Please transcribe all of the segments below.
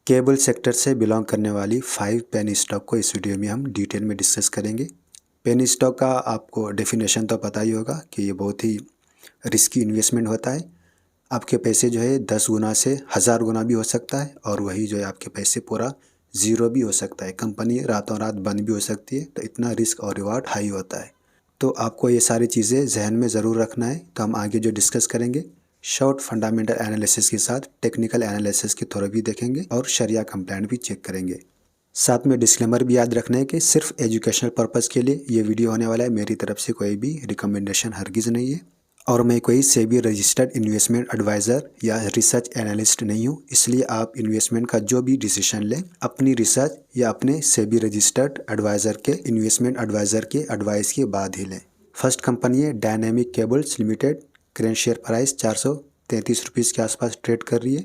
Cable sector से belong करने वाली 5 पेनी स्टॉक को इस वीडियो में हम डिटेल में डिस्कस करेंगे। पेनी स्टॉक का आपको डेफिनेशन तो पता ही होगा कि ये बहुत ही रिस्की इन्वेस्टमेंट होता है। आपके पैसे जो है 10 गुना से 1000 गुना भी हो सकता है और वही जो है आपके पैसे पूरा ज़ीरो भी हो सकता है। कंपनी रातों रात बंद भी हो सकती है, तो इतना रिस्क और रिवार्ड हाई होता है। तो आपको ये सारी चीज़ें जहन में ज़रूर रखना है। तो हम आगे जो डिस्कस करेंगे शॉर्ट फंडामेंटल एनालिसिस के साथ टेक्निकल एनालिसिस के थ्रू भी देखेंगे और शरिया कंप्लाइंट भी चेक करेंगे। साथ में डिस्क्लेमर भी याद रखना है कि सिर्फ एजुकेशनल पर्पज़ के लिए ये वीडियो होने वाला है। मेरी तरफ से कोई भी रिकमेंडेशन हरगिज़ नहीं है और मैं कोई सेबी रजिस्टर्ड इन्वेस्टमेंट एडवाइज़र या रिसर्च एनालिस्ट नहीं हूँ। इसलिए आप इन्वेस्टमेंट का जो भी डिसीजन लें अपनी रिसर्च या अपने सेबी रजिस्टर्ड एडवाइज़र के इन्वेस्टमेंट एडवाइज़र के एडवाइस के बाद ही लें। फर्स्ट कंपनी है dynamic cables limited. Current share price 433 rupees के आसपास ट्रेड कर रही है।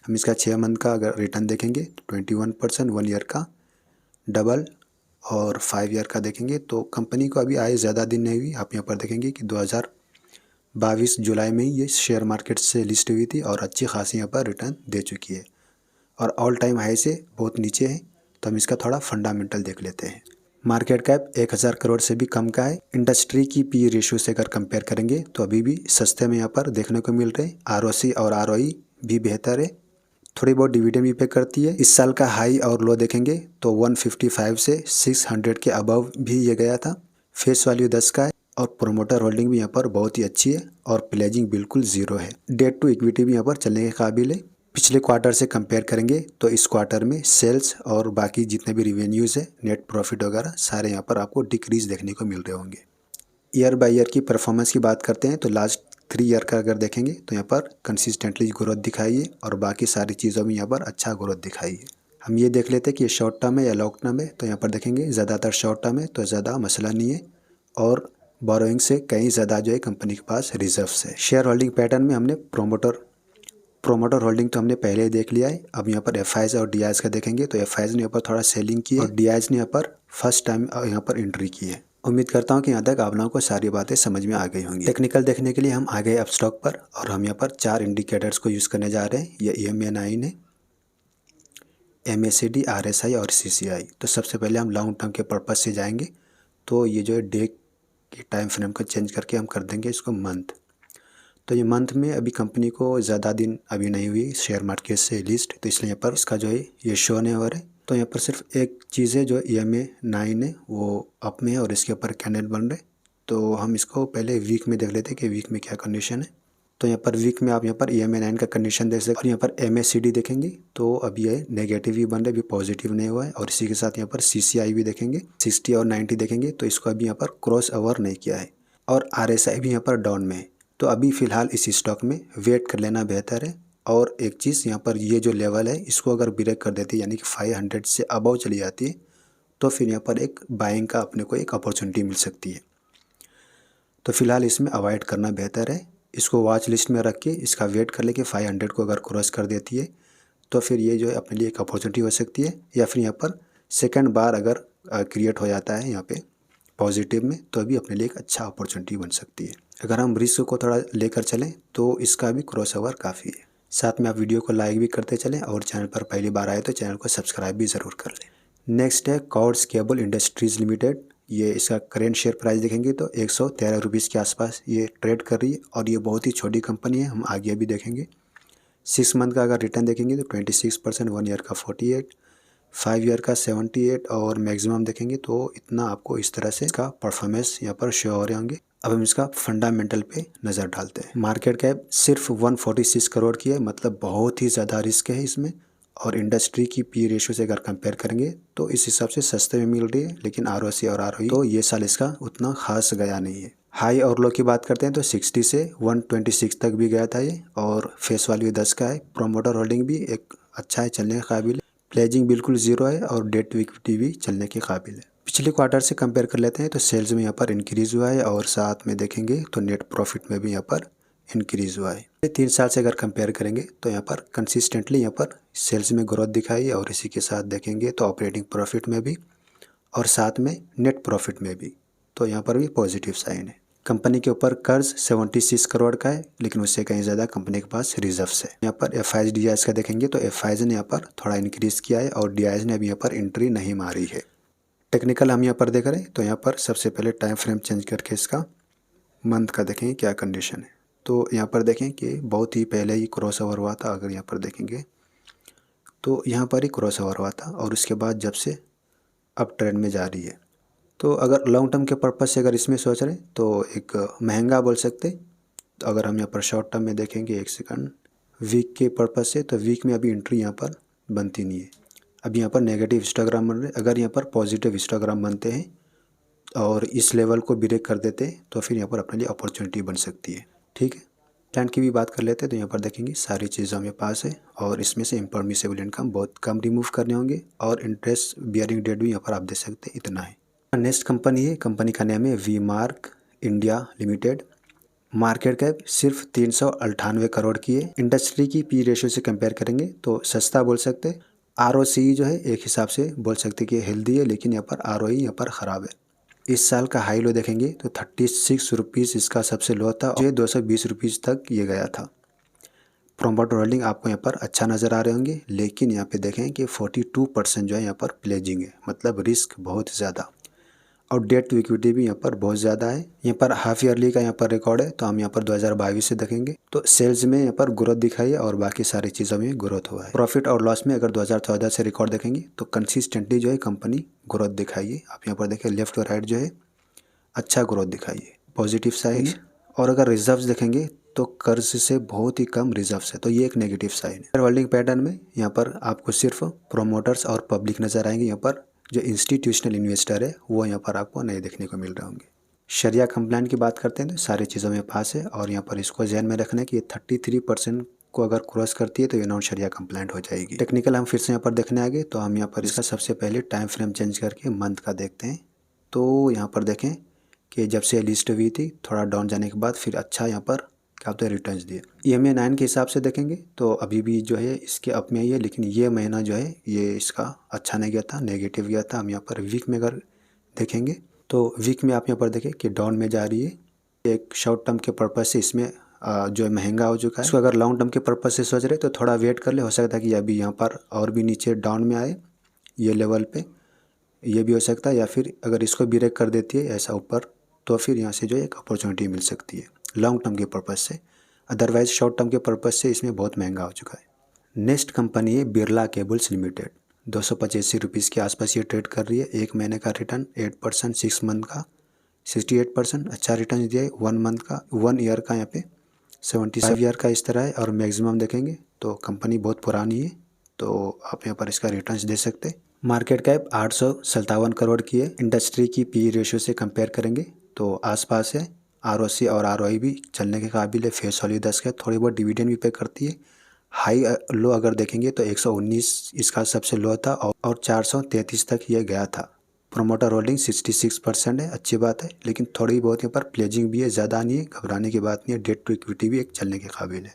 हम इसका 6 मंथ का अगर रिटर्न देखेंगे तो 21%, 1 ईयर का डबल और 5 ईयर का देखेंगे तो कंपनी को अभी आए ज़्यादा दिन नहीं हुई। आप यहाँ पर देखेंगे कि 2022 जुलाई में ही ये शेयर मार्केट से लिस्ट हुई थी और अच्छी खासी यहाँ पर रिटर्न दे चुकी है और ऑल टाइम हाई से बहुत नीचे है। तो हम इसका थोड़ा फंडामेंटल देख लेते हैं। मार्केट कैप 1000 करोड़ से भी कम का है। इंडस्ट्री की पी रेशियो से अगर कंपेयर करेंगे तो अभी भी सस्ते में यहाँ पर देखने को मिल रहे हैं। आरओसी और आरओई भी बेहतर है। थोड़ी बहुत डिविडेंड भी पे करती है। इस साल का हाई और लो देखेंगे तो 155 से 600 के अबव भी ये गया था। फेस वैल्यू 10 का है और प्रोमोटर होल्डिंग भी यहाँ पर बहुत ही अच्छी है और प्लेजिंग बिल्कुल ज़ीरो है। डेट टू इक्विटी भी यहाँ पर चलने के काबिल है। पिछले क्वार्टर से कंपेयर करेंगे तो इस क्वार्टर में सेल्स और बाकी जितने भी रिवेन्यूज़ है, नेट प्रॉफिट वगैरह सारे यहाँ पर आपको डिक्रीज देखने को मिल रहे होंगे। ईयर बाय ईयर की परफॉर्मेंस की बात करते हैं तो लास्ट 3 ईयर का अगर देखेंगे तो यहाँ पर कंसिस्टेंटली ग्रोथ दिखाई है और बाकी सारी चीज़ों में यहाँ पर अच्छा ग्रोथ दिखाई है। हम ये देख लेते हैं कि ये शॉर्ट टर्म है या लॉन्ग टर्म है। तो यहाँ पर देखेंगे ज़्यादातर शॉर्ट टर्म है तो ज़्यादा मसला नहीं है और बोरोइंग से कहीं ज़्यादा जो है कंपनी के पास रिजर्व्स है। शेयर होल्डिंग पैटर्न में हमने प्रोमोटर होल्डिंग तो हमने पहले ही देख लिया है। अब यहाँ पर एफआईज और डीआईज का देखेंगे तो एफआईज ने यहाँ पर थोड़ा सेलिंग की है और डीआईज ने यहाँ पर फर्स्ट टाइम यहाँ पर एंट्री की है। उम्मीद करता हूँ कि यहाँ तक आप लोगों को सारी बातें समझ में आ गई होंगी। टेक्निकल देखने के लिए हम आ गए अब स्टॉक पर और हम यहाँ पर 4 इंडिकेटर्स को यूज़ करने जा रहे हैं। ये EMA9 है, MACD, RSI और CCI। तो सबसे पहले हम लॉन्ग टर्म के पर्पज़ से जाएंगे तो ये जो है डे के टाइम फ्रेम को चेंज करके हम कर देंगे इसको मंथ। तो ये मंथ में अभी कंपनी को ज़्यादा दिन अभी नहीं हुई शेयर मार्केट से लिस्ट, तो इसलिए यहाँ पर इसका जो है ये शो नहीं हो रहा है। तो यहाँ पर सिर्फ एक चीज़ है जो EMA9 है वो अप में है और इसके ऊपर कैंडल बन रहे। तो हम इसको पहले वीक में देख लेते हैं कि वीक में क्या कंडीशन है। तो यहाँ पर वीक में आप यहाँ पर EMA9 का कंडीशन देख सकते हैं और यहाँ पर MACD देखेंगे तो अभी ये नेगेटिव ही बन रहा है, अभी पॉजिटिव नहीं हुआ है। और इसी के साथ यहाँ पर CCI भी देखेंगे, 60 और 90 देखेंगे तो इसको अभी यहाँ पर क्रॉस ओवर नहीं किया है और RSI भी यहाँ पर डाउन में है। तो अभी फ़िलहाल इस स्टॉक में वेट कर लेना बेहतर है। और एक चीज़ यहाँ पर ये जो लेवल है इसको अगर ब्रेक कर देती है यानी कि 500 से अबव चली जाती है तो फिर यहाँ पर एक बाइंग का अपने को एक अपॉर्चुनिटी मिल सकती है। तो फिलहाल इसमें अवॉइड करना बेहतर है। इसको वॉच लिस्ट में रख के इसका वेट कर ले कि 500 को अगर क्रॉस कर देती है तो फिर ये जो है अपने लिए एक अपॉर्चुनिटी हो सकती है। या फिर यहाँ पर सेकेंड बार अगर क्रिएट हो जाता है यहाँ पे पॉजिटिव में तो अभी अपने लिए एक अच्छा अपॉर्चुनिटी बन सकती है। अगर हम रिस्क को थोड़ा लेकर चलें तो इसका भी क्रॉस ओवर काफ़ी है। साथ में आप वीडियो को लाइक भी करते चलें और चैनल पर पहली बार आए तो चैनल को सब्सक्राइब भी ज़रूर कर लें। नेक्स्ट है कॉर्ड्स केबल इंडस्ट्रीज़ लिमिटेड। ये इसका करेंट शेयर प्राइस देखेंगे तो 113 रुपीज़ के आसपास ये ट्रेड कर रही है और ये बहुत ही छोटी कंपनी है। हम आगे भी देखेंगे। 6 मंथ का अगर रिटर्न देखेंगे तो 26%, 1 ईयर का 48, 5 ईयर का 78 और मैक्सिमम देखेंगे तो इतना आपको इस तरह से इसका परफॉर्मेंस यहाँ पर शो हो रहे होंगे। अब हम इसका फंडामेंटल पे नज़र डालते हैं। मार्केट कैप सिर्फ 146 करोड़ की है, मतलब बहुत ही ज़्यादा रिस्क है इसमें। और इंडस्ट्री की पी रेशियो से अगर कंपेयर करेंगे तो इस हिसाब से सस्ते में मिल रही है, लेकिन ROC और ROE तो ये साल इसका उतना खास गया नहीं है। हाई और लो की बात करते हैं तो 60 से 126 तक भी गया था ये और फेस वैल्यू 10 का है। प्रोमोटर होल्डिंग भी एक अच्छा है, चलने के काबिल है। प्लेजिंग बिल्कुल ज़ीरो है और डेट टू इक्विटी भी चलने के काबिल है। पिछले क्वार्टर से कंपेयर कर लेते हैं तो सेल्स में यहाँ पर इंक्रीज़ हुआ है और साथ में देखेंगे तो नेट प्रॉफिट में भी यहाँ पर इंक्रीज़ हुआ है। 3 साल से अगर कंपेयर करेंगे तो यहाँ पर कंसिस्टेंटली यहाँ पर सेल्स में ग्रोथ दिखाई और इसी के साथ देखेंगे तो ऑपरेटिंग प्रॉफिट में भी और साथ में नेट प्रॉफिट में भी तो यहाँ पर भी पॉजिटिव साइन है। कंपनी के ऊपर कर्ज 76 करोड़ का है, लेकिन उससे कहीं ज़्यादा कंपनी के पास रिजर्व्स है। यहाँ पर एफआईज डीआईएस का देखेंगे तो एफआईज ने यहाँ पर थोड़ा इंक्रीज़ किया है और डीआईएस ने अभी यहाँ पर एंट्री नहीं मारी है। टेक्निकल हम यहाँ पर देख रहे हैं तो यहाँ पर सबसे पहले टाइम फ्रेम चेंज करके इसका मंथ का देखेंगे क्या कंडीशन है। तो यहाँ पर देखें कि बहुत ही पहले ही क्रॉस ओवर हुआ था। अगर यहाँ पर देखेंगे तो यहाँ पर ही क्रॉस ओवर हुआ था और उसके बाद जब से अब ट्रेंड में जा रही है। तो अगर लॉन्ग टर्म के पर्पज़ से अगर इसमें सोच रहे हैं तो एक महंगा बोल सकते। तो अगर हम यहाँ पर शॉर्ट टर्म में देखेंगे, एक सेकंड, वीक के पर्पज़ से, तो वीक में अभी एंट्री यहाँ पर बनती नहीं है। अभी यहाँ पर नेगेटिव हिस्टोग्राम बन रहे। अगर यहाँ पर पॉजिटिव हिस्टोग्राम बनते हैं और इस लेवल को ब्रेक कर देते हैं तो फिर यहाँ पर अपने लिए अपॉर्चुनिटी बन सकती है। ठीक है, प्लान की भी बात कर लेते हैं तो यहाँ पर देखेंगे सारी चीज़ें हमारे पास है और इसमें से इम्परमिसेबल इनकम बहुत कम रिमूव करने होंगे और इंटरेस्ट बियरिंग डेट भी यहाँ पर आप दे सकते हैं, इतना है। नेक्स्ट कंपनी है, कंपनी का नेम है V Mark India Limited. Market cap सिर्फ 398 करोड़ की है। इंडस्ट्री की पी रेशियो से कंपेयर करेंगे तो सस्ता बोल सकते हैं। आरओसी जो है एक हिसाब से बोल सकते कि हेल्दी है, लेकिन यहाँ पर आरओई यहाँ पर ख़राब है। इस साल का हाई लो देखेंगे तो 36 रुपीज़ इसका सबसे लो था और 220 रुपीज़ तक ये गया था। प्रोमोटर होल्डिंग आपको यहाँ पर अच्छा नज़र आ रहे होंगे, लेकिन यहाँ पे देखें कि 42% जो है यहाँ पर प्लेजिंग है, मतलब रिस्क बहुत ज़्यादा और डेट टू इक्विटी भी यहाँ पर बहुत ज़्यादा है। यहाँ पर हाफ ईयरली का यहाँ पर रिकॉर्ड है तो हम यहाँ पर 2022 से देखेंगे तो सेल्स में यहाँ पर ग्रोथ दिखाई है और बाकी सारी चीज़ों में ग्रोथ हुआ है। प्रॉफिट और लॉस में अगर 2014 से रिकॉर्ड देखेंगे तो कंसिस्टेंटली जो है कंपनी ग्रोथ दिखाई है। आप यहाँ पर देखें लेफ्ट और राइट जो है अच्छा ग्रोथ दिखाई है, पॉजिटिव साइन है। और अगर रिजर्व्स देखेंगे तो कर्ज से बहुत ही कम रिजर्व्स है, तो ये एक नेगेटिव साइन है। होल्डिंग पैटर्न में यहाँ पर आपको सिर्फ प्रोमोटर्स और पब्लिक नज़र आएंगे। यहाँ पर जो इंस्टीट्यूशनल इन्वेस्टर है वो यहाँ पर आपको नहीं देखने को मिल रहे होंगे। शरिया कंप्लाइन की बात करते हैं तो सारी चीज़ों में पास है और यहाँ पर इसको ध्यान में रखना है कि ये 33% को अगर क्रॉस करती है तो ये नॉन शरिया कंप्लाइंट हो जाएगी। टेक्निकल हम फिर से यहाँ पर देखने आ गए तो हम यहाँ पर इसका सबसे पहले टाइम फ्रेम चेंज करके मंथ का देखते हैं। तो यहाँ पर देखें कि जब से लिस्ट हुई थी थोड़ा डाउन जाने के बाद फिर अच्छा यहाँ पर क्या होता है रिटर्न्स दिए। EMA 9 के हिसाब से देखेंगे तो अभी भी जो है इसके अप में ही है, लेकिन ये महीना जो है ये इसका अच्छा नहीं गया था, नेगेटिव गया था। हम यहाँ पर वीक में अगर देखेंगे तो वीक में आप यहाँ पर देखें कि डाउन में जा रही है। एक शॉर्ट टर्म के पर्पज़ से इसमें जो महंगा हो चुका है। इसको अगर लॉन्ग टर्म के पर्पज़ से सोच रहे तो थोड़ा वेट कर ले, हो सकता है कि अभी यहाँ पर और भी नीचे डाउन में आए ये लेवल पे, ये भी हो सकता है। या फिर अगर इसको ब्रेक कर देती है ऐसा ऊपर तो फिर यहाँ से जो एक अपॉर्चुनिटी मिल सकती है लॉन्ग टर्म के पर्पज़ से। अदरवाइज शॉर्ट टर्म के पर्पज़ से इसमें बहुत महंगा हो चुका है। नेक्स्ट कंपनी है बिरला केबल्स लिमिटेड। 285 रुपीज़ के आसपास ये ट्रेड कर रही है। एक महीने का रिटर्न 8%, 6 मंथ का 68%, अच्छा रिटर्न दिया है। 1 मंथ का, 1 ईयर का यहाँ पे 75 ईयर का इस तरह है। और मैक्सिमम देखेंगे तो कंपनी बहुत पुरानी है तो आप यहाँ पर इसका रिटर्न दे सकते हैं। मार्केट कैप 857 करोड़ की है। इंडस्ट्री की पी रेशियो से कंपेयर करेंगे तो आसपास है। आरओसी और आरओआई भी चलने के काबिल है। फेस वैल्यू 10 का, थोड़ी बहुत डिविडेंड भी पे करती है। हाई लो अगर देखेंगे तो 119 इसका सबसे लो था और 433 तक ये गया था। प्रोमोटर होल्डिंग 66% है, अच्छी बात है, लेकिन थोड़ी बहुत यहाँ पर प्लेजिंग भी है, ज़्यादा नहीं है, घबराने की बात नहीं है। डेट टू इक्विटी भी एक चलने के काबिल है।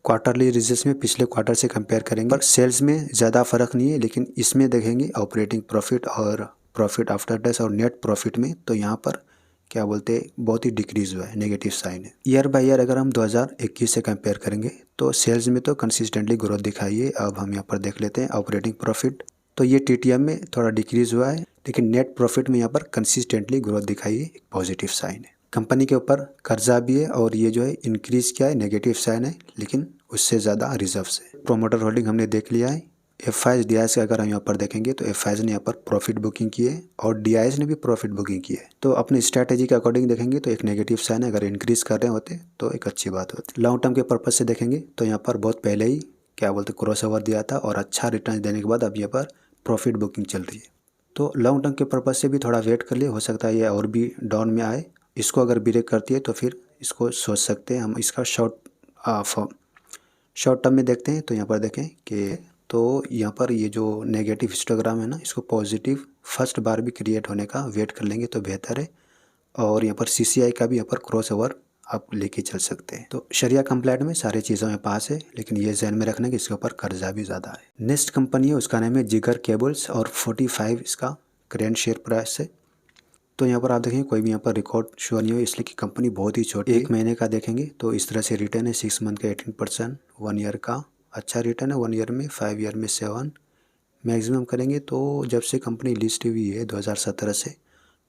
क्वार्टरली रिजल्ट्स में पिछले क्वार्टर से कंपेयर करेंगे पर सेल्स में ज़्यादा फर्क नहीं है, लेकिन इसमें देखेंगे ऑपरेटिंग प्रॉफिट और प्रॉफिट आफ्टर टैक्स और नेट प्रॉफिट में तो यहाँ पर क्या बोलते हैं बहुत ही डिक्रीज हुआ है, नेगेटिव साइन है। ईयर बाय ईयर अगर हम 2021 से कंपेयर करेंगे तो सेल्स में तो कंसिस्टेंटली ग्रोथ दिखाई है। अब हम यहाँ पर देख लेते हैं ऑपरेटिंग प्रॉफिट, तो ये TTM में थोड़ा डिक्रीज हुआ है, लेकिन नेट प्रॉफिट में यहाँ पर कंसिस्टेंटली ग्रोथ दिखाई है, एक पॉजिटिव साइन है। कंपनी के ऊपर कर्जा भी है और ये जो है इंक्रीज किया है, नेगेटिव साइन है, लेकिन उससे ज़्यादा रिजर्व्स है। प्रोमोटर होल्डिंग हमने देख लिया है। एफआईज डीआईएस अगर हम यहाँ पर देखेंगे तो एफआईज ने यहाँ पर प्रॉफिट बुकिंग की है और डीआईएस ने भी प्रॉफिट बुकिंग की है। तो अपनी स्ट्रैटेजी के अकॉर्डिंग देखेंगे तो एक नेगेटिव साइन है। अगर इंक्रीज कर रहे होते तो एक अच्छी बात होती। लॉन्ग टर्म के पर्पज से देखेंगे तो यहाँ पर बहुत पहले ही क्या बोलते क्रॉस ओवर दिया था और अच्छा रिटर्न देने के बाद अब यहाँ पर प्रॉफिट बुकिंग चल रही है। तो लॉन्ग टर्म के पर्पज से भी थोड़ा वेट कर लिए, हो सकता है ये और भी डाउन में आए। इसको अगर ब्रेक करती है तो फिर इसको सोच सकते हैं हम। इसका शॉर्ट टर्म में देखते हैं तो यहाँ पर देखें कि तो यहाँ पर ये जो नेगेटिव हिस्टोग्राम है ना, इसको पॉजिटिव फर्स्ट बार भी क्रिएट होने का वेट कर लेंगे तो बेहतर है। और यहाँ पर CCI का भी यहाँ पर क्रॉस ओवर आप लेके चल सकते हैं। तो शरिया कंप्लाइंट में सारी चीज़ों में पास है, लेकिन ये ध्यान में रखना कि इसके ऊपर कर्जा भी ज़्यादा है। नेक्स्ट कंपनी है उसका नाम है जिगर केबल्स और 45 इसका करेंट शेयर प्राइस है। तो यहाँ पर आप देखेंगे कोई भी यहाँ पर रिकॉर्ड शो नहीं हो, इसलिए कि कंपनी बहुत ही छोटी। 1 महीने का देखेंगे तो इस तरह से रिटर्न है, 6 मंथ का 18%, 1 ईयर का अच्छा रिटर्न है, 1 ईयर में, 5 ईयर में 7, मैक्सिमम करेंगे तो जब से कंपनी लिस्ट हुई है 2017 से,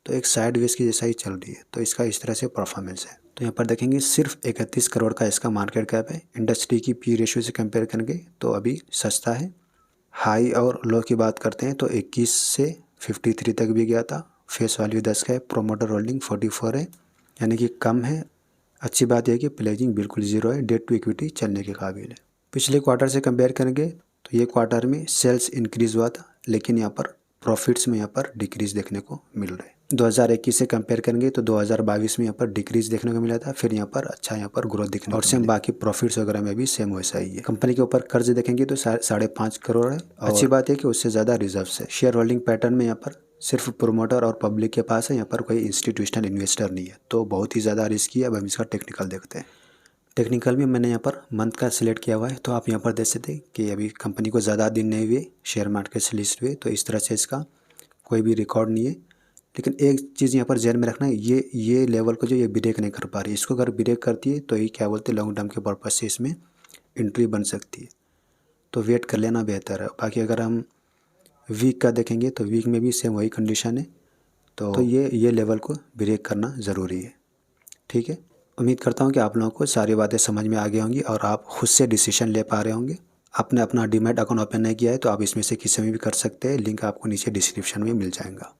तो एक साइड वेज की जैसा ही चल रही है। तो इसका इस तरह से परफॉर्मेंस है। तो यहाँ पर देखेंगे सिर्फ 31 करोड़ का इसका मार्केट कैप है। इंडस्ट्री की पी रेशियो से कंपेयर करेंगे तो अभी सस्ता है। हाई और लो की बात करते हैं तो 21 से 53 तक भी गया था। फेस वैल्यू 10 का है। प्रोमोटर होल्डिंग 44 है, यानी कि कम है। अच्छी बात यह है कि प्लेजिंग बिल्कुल ज़ीरो है, डेट टू इक्विटी चलने के काबिल है। पिछले क्वार्टर से कंपेयर करेंगे तो ये क्वार्टर में सेल्स इंक्रीज़ हुआ था, लेकिन यहाँ पर प्रॉफिट्स में यहाँ पर डिक्रीज़ देखने को मिल रहा है। 2021 से कंपेयर करेंगे तो 2022 में यहाँ पर डिक्रीज़ देखने को मिला था, फिर यहाँ पर अच्छा यहाँ पर ग्रोथ दिखने और सेम बाकी प्रॉफिट्स वगैरह में भी सेम वैसा ही है। कंपनी के ऊपर कर्ज देखेंगे तो 5.5 करोड़ है। अच्छी बात है कि उससे ज़्यादा रिजर्व्स है। शेयर होल्डिंग पैटर्न में यहाँ पर सिर्फ प्रोमोटर और पब्लिक के पास है, यहाँ पर कोई इंस्टीट्यूशनल इन्वेस्टर नहीं है, तो बहुत ही ज़्यादा रिस्की है। अब हम इसका टेक्निकल देखते हैं। टेक्निकल में मैंने यहाँ पर मंथ का सिलेक्ट किया हुआ है, तो आप यहाँ पर देख सकते हैं कि अभी कंपनी को ज़्यादा दिन नहीं हुए शेयर मार्केट से लिस्ट हुए, तो इस तरह से इसका कोई भी रिकॉर्ड नहीं है। लेकिन एक चीज़ यहाँ पर ध्यान में रखना है, ये लेवल को जो ये ब्रेक नहीं कर पा रही, इसको अगर ब्रेक करती है तो ये क्या बोलते हैं लॉन्ग टर्म के पर्पज से इसमें एंट्री बन सकती है, तो वेट कर लेना बेहतर है। बाकी अगर हम वीक का देखेंगे तो वीक में भी सेम वही कंडीशन है, तो ये लेवल को ब्रेक करना ज़रूरी है। ठीक है, उम्मीद करता हूँ कि आप लोगों को सारी बातें समझ में आ गई होंगी और आप खुद से डिसीजन ले पा रहे होंगे। आपने अपना डीमैट अकाउंट ओपन नहीं किया है तो आप इसमें से किसी में भी कर सकते हैं, लिंक आपको नीचे डिस्क्रिप्शन में मिल जाएगा।